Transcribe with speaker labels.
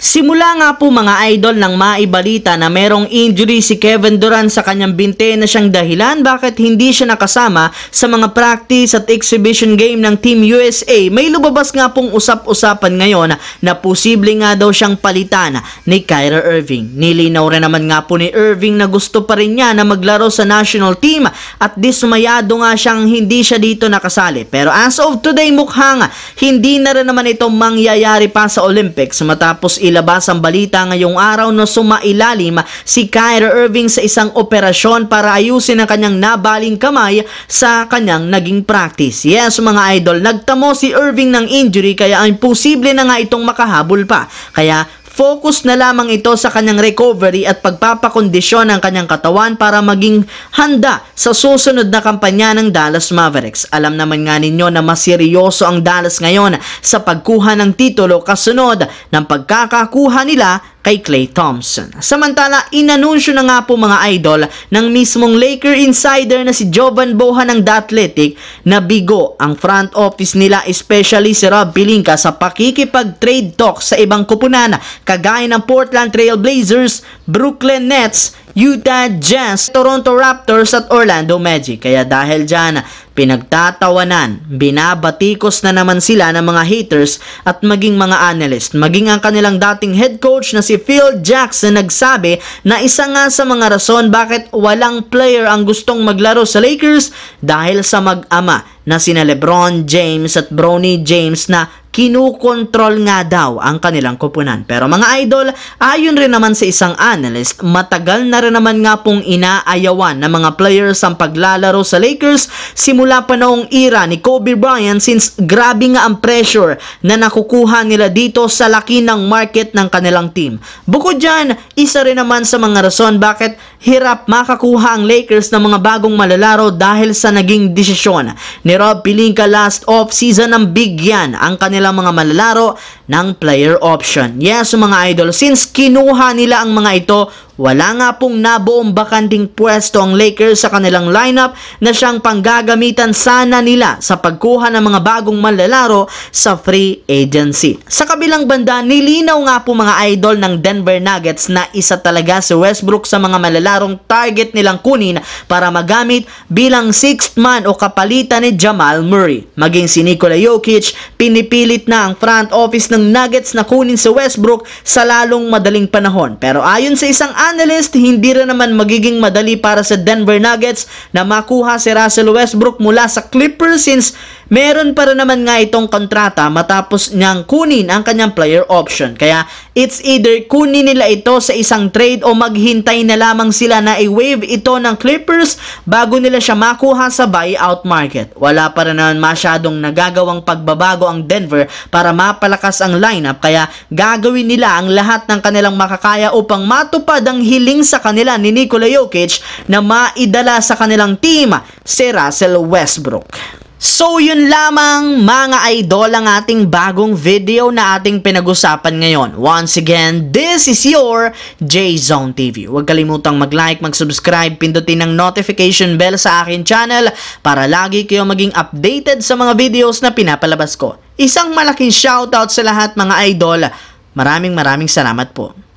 Speaker 1: Simula nga po mga idol nang maibalita na merong injury si Kevin Durant sa kanyang binte na siyang dahilan bakit hindi siya nakasama sa mga practice at exhibition game ng Team USA, may lumabas nga pong usap-usapan ngayon na posible nga daw siyang palitan ni Kyrie Irving. Nilinaw rin naman nga po ni Irving na gusto pa rin niya na maglaro sa national team at dismayado nga siyang hindi siya dito nakasali. Pero as of today mukhang hindi na rin naman ito mangyayari pa sa Olympics matapos ilabas ang balita ngayong araw na sumailalim si Kyrie Irving sa isang operasyon para ayusin ang kanyang nabaling kamay sa kanyang naging practice. Yes mga idol, nagtamo si Irving ng injury kaya imposible na nga itong makahabol pa. Kaya focus na lamang ito sa kanyang recovery at pagpapakondisyon ng kanyang katawan para maging handa sa susunod na kampanya ng Dallas Mavericks. Alam naman nga ninyo na mas seryoso ang Dallas ngayon sa pagkuha ng titulo kasunod ng pagkakakuha nila kay Klay Thompson. Samantala, inanunsyo na nga po mga idol ng mismong Laker insider na si Jovan Bohan ng The Athletic na bigo ang front office nila, especially si Rob Pelinka sa pakikipag-trade talk sa ibang kupunan kagaya ng Portland Trail Blazers, Brooklyn Nets, Utah Jazz, Toronto Raptors at Orlando Magic. Kaya dahil dyan, pinagtatawanan, binabatikos na naman sila ng mga haters at maging mga analyst. Maging ang kanilang dating head coach na si Phil Jackson nagsabi na isa nga sa mga rason bakit walang player ang gustong maglaro sa Lakers dahil sa mag-ama na sina LeBron James at Bronny James na kinukontrol nga daw ang kanilang koponan. Pero mga idol, ayon rin naman sa isang analyst, matagal na rin naman nga pong inaayawan ng mga players ang paglalaro sa Lakers simula pa noong era ni Kobe Bryant since grabe nga ang pressure na nakukuha nila dito sa laki ng market ng kanilang team. Bukod dyan, isa rin naman sa mga rason bakit hirap makakuha ang Lakers ng mga bagong malalaro dahil sa naging desisyon ni Rob Pelinka last off-season ng bigyan ang kanilang mga malalaro ng player option. Yes mga idol, since kinuha nila ang mga ito, wala nga pong nabuong bakanting pwesto ang Lakers sa kanilang lineup na siyang panggagamitan sana nila sa pagkuha ng mga bagong malalaro sa free agency. Sa kabilang banda, nilinaw nga po mga idol ng Denver Nuggets na isa talaga si Westbrook sa mga malalarong target nilang kunin para magamit bilang sixth man o kapalitan ni Jamal Murray. Maging si Nikola Jokic, pinipilit na ang front office ng Nuggets na kunin si Westbrook sa lalong madaling panahon. Pero ayon sa isang analyst, hindi rin naman magiging madali para sa Denver Nuggets na makuha si Russell Westbrook mula sa Clippers since meron pa rin naman nga itong kontrata matapos niyang kunin ang kanyang player option. Kaya it's either kunin nila ito sa isang trade o maghintay na lamang sila na i-waive ito ng Clippers bago nila siya makuha sa buyout market. Wala pa rin naman masyadong nagagawang pagbabago ang Denver para mapalakas ang lineup, kaya gagawin nila ang lahat ng kanilang makakaya upang matupad ang hiling sa kanila ni Nikola Jokic na maidala sa kanilang team si Russell Westbrook. So yun lamang mga idol ang ating bagong video na ating pinag-usapan ngayon. Once again, this is your J-Zone TV. Huwag kalimutang mag-like, mag-subscribe, pindutin ang notification bell sa akin channel para lagi kayo maging updated sa mga videos na pinapalabas ko. Isang malaking shoutout sa lahat mga idol. Maraming salamat po.